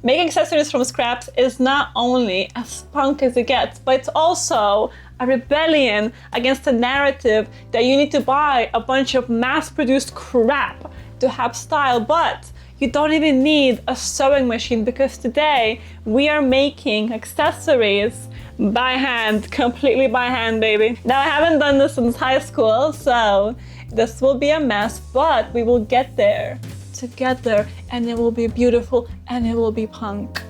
Making accessories from scraps is not only as punk as it gets, but it's also a rebellion against the narrative that you need to buy a bunch of mass-produced crap to have style. But you don't even need a sewing machine, because today we are making accessories by hand, completely by hand, baby. Now, I haven't done this since high school, so this will be a mess, but we will get there together, and it will be beautiful and it will be punk.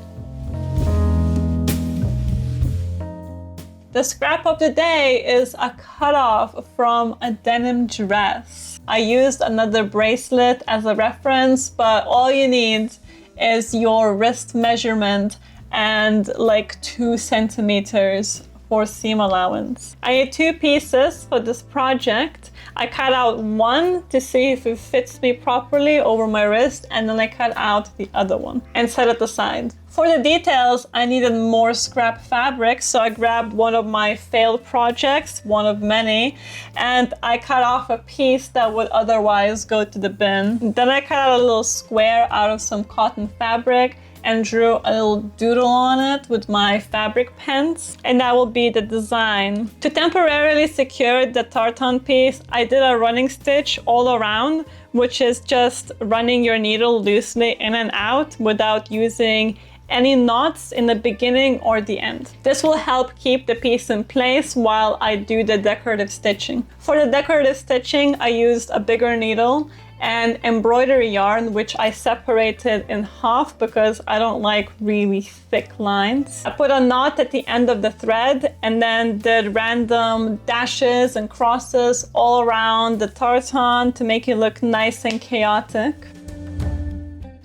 The scrap of the day is a cutoff from a denim dress. I used another bracelet as a reference, but all you need is your wrist measurement and like 2 centimeters for seam allowance. I need 2 pieces for this project. I cut out one to see if it fits me properly over my wrist, and then I cut out the other one and set it aside. For the details, I needed more scrap fabric, so I grabbed one of my failed projects, one of many, and I cut off a piece that would otherwise go to the bin. Then I cut out a little square out of some cotton fabric and drew a little doodle on it with my fabric pens, and that will be the design. To temporarily secure the tartan piece, I did a running stitch all around, which is just running your needle loosely in and out without using any knots in the beginning or the end. This will help keep the piece in place while I do the decorative stitching. For the decorative stitching, I used a bigger needle and embroidery yarn, which I separated in half because I don't like really thick lines. I put a knot at the end of the thread and then did random dashes and crosses all around the tartan to make it look nice and chaotic.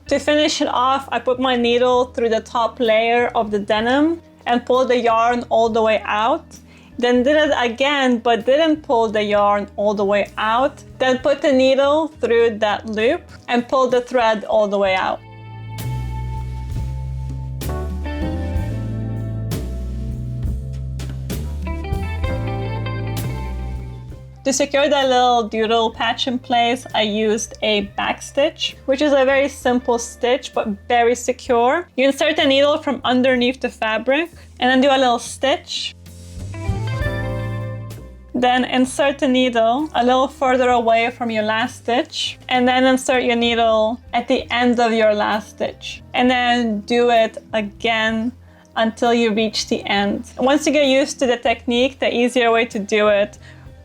To finish it off, I put my needle through the top layer of the denim and pulled the yarn all the way out. Then did it again, but didn't pull the yarn all the way out. Then put the needle through that loop and pull the thread all the way out. To secure the little doodle patch in place, I used a back stitch, which is a very simple stitch, but very secure. You insert the needle from underneath the fabric and then do a little stitch. Then insert the needle a little further away from your last stitch, and then insert your needle at the end of your last stitch. And then do it again until you reach the end. Once you get used to the technique, the easier way to do it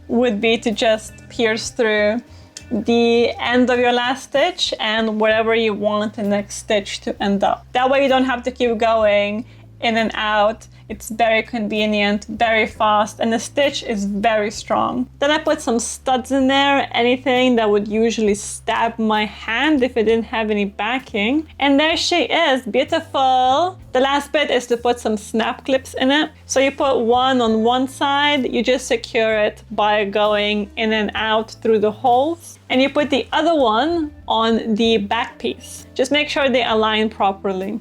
would be to just pierce through the end of your last stitch and wherever you want the next stitch to end up. That way you don't have to keep going in and out. It's very convenient, very fast, and the stitch is very strong. Then I put some studs in there, anything that would usually stab my hand if it didn't have any backing. And there she is, beautiful. The last bit is to put some snap clips in it. So you put one on one side, you just secure it by going in and out through the holes. And you put the other one on the back piece. Just make sure they align properly.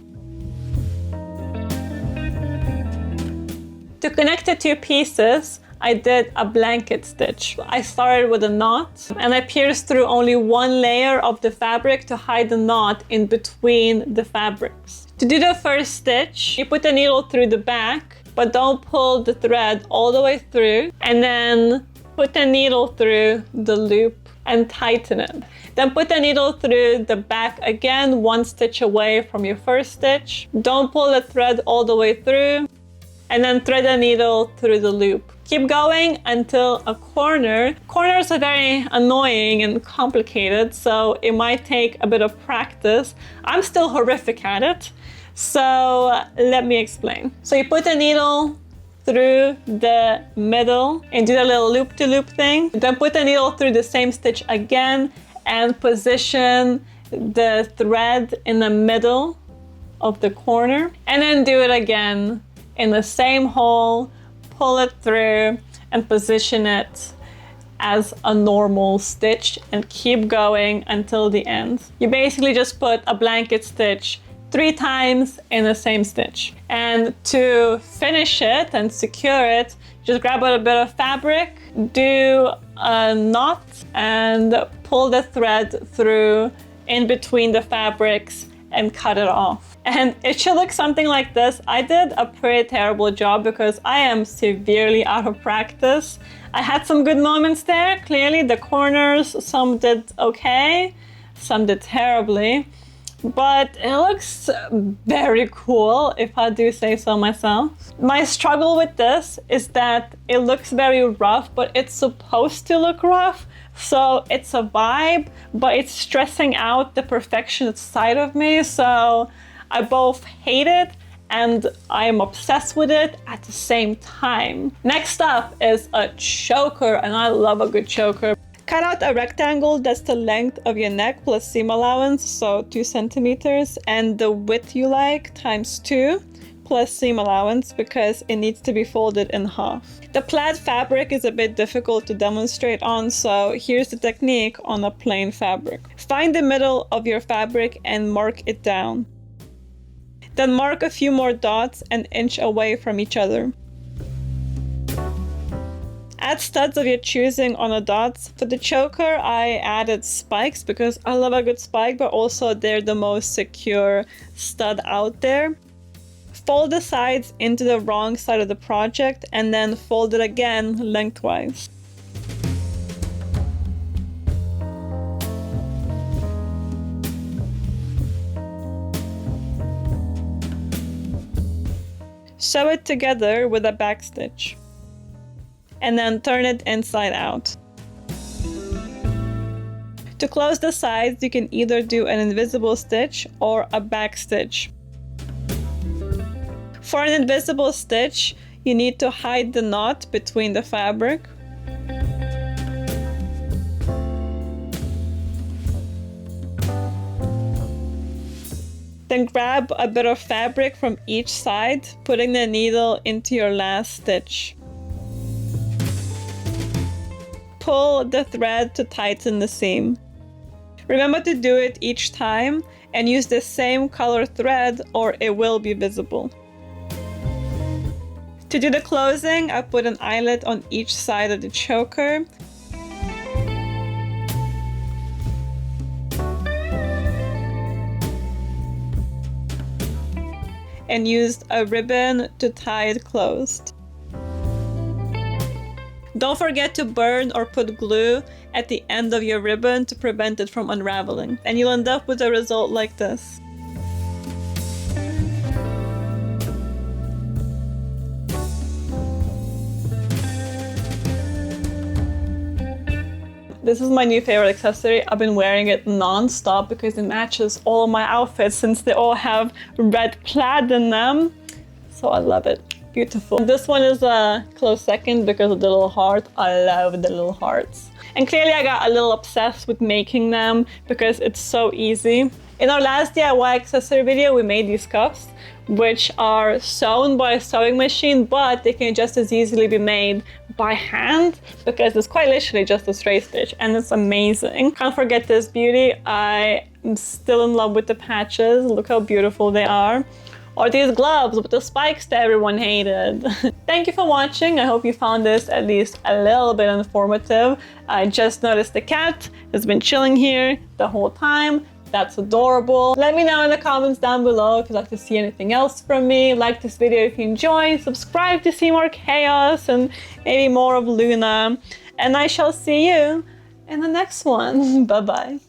To connect the 2 pieces, I did a blanket stitch. I started with a knot and I pierced through only one layer of the fabric to hide the knot in between the fabrics. To do the first stitch, you put the needle through the back, but don't pull the thread all the way through, and then put the needle through the loop and tighten it. Then put the needle through the back again, 1 stitch away from your first stitch. Don't pull the thread all the way through, and then thread the needle through the loop. Keep going until a corner. Corners are very annoying and complicated, so it might take a bit of practice. I'm still horrific at it, so let me explain. So you put the needle through the middle and do the little loop-to-loop thing. Then put the needle through the same stitch again and position the thread in the middle of the corner, and then do it again in the same hole, pull it through and position it as a normal stitch and keep going until the end. You basically just put a blanket stitch 3 times in the same stitch. And to finish it and secure it, just grab a bit of fabric, do a knot and pull the thread through in between the fabrics and cut it off. And it should look something like this. I did a pretty terrible job because I am severely out of practice. I had some good moments there. Clearly the corners, some did okay, some did terribly. But it looks very cool, if I do say so myself. My struggle with this is that it looks very rough, but it's supposed to look rough. So it's a vibe, but it's stressing out the perfectionist side of me. So I both hate it and I'm obsessed with it at the same time. Next up is a choker, and I love a good choker. Cut out a rectangle that's the length of your neck plus seam allowance, so 2 centimeters, and the width you like times 2 plus seam allowance because it needs to be folded in half. The plaid fabric is a bit difficult to demonstrate on, so here's the technique on a plain fabric. Find the middle of your fabric and mark it down. Then mark a few more dots an inch away from each other. Add studs of your choosing on the dots. For the choker, I added spikes because I love a good spike, but also they're the most secure stud out there. Fold the sides into the wrong side of the project and then fold it again lengthwise. Sew it together with a backstitch. And then turn it inside out. To close the sides, you can either do an invisible stitch or a back stitch. For an invisible stitch, you need to hide the knot between the fabric. Then grab a bit of fabric from each side, putting the needle into your last stitch. Pull the thread to tighten the seam. Remember to do it each time and use the same color thread or it will be visible. To do the closing, I put an eyelet on each side of the choker. And used a ribbon to tie it closed. Don't forget to burn or put glue at the end of your ribbon to prevent it from unraveling, and you'll end up with a result like this. This is my new favorite accessory. I've been wearing it non-stop because it matches all of my outfits since they all have red plaid in them. So I love it. Beautiful. This one is a close second because of the little heart. I love the little hearts. And clearly I got a little obsessed with making them because it's so easy. In our last DIY accessory video, we made these cuffs, which are sewn by a sewing machine, but they can just as easily be made by hand because it's quite literally just a straight stitch and it's amazing. Can't forget this beauty. I am still in love with the patches. Look how beautiful they are. Or these gloves with the spikes that everyone hated. Thank you for watching. I hope you found this at least a little bit informative. I just noticed the cat has been chilling here the whole time. That's adorable. Let me know in the comments down below if you'd like to see anything else from me. Like this video if you enjoy. Subscribe to see more chaos and maybe more of Luna. And I shall see you in the next one. Bye bye.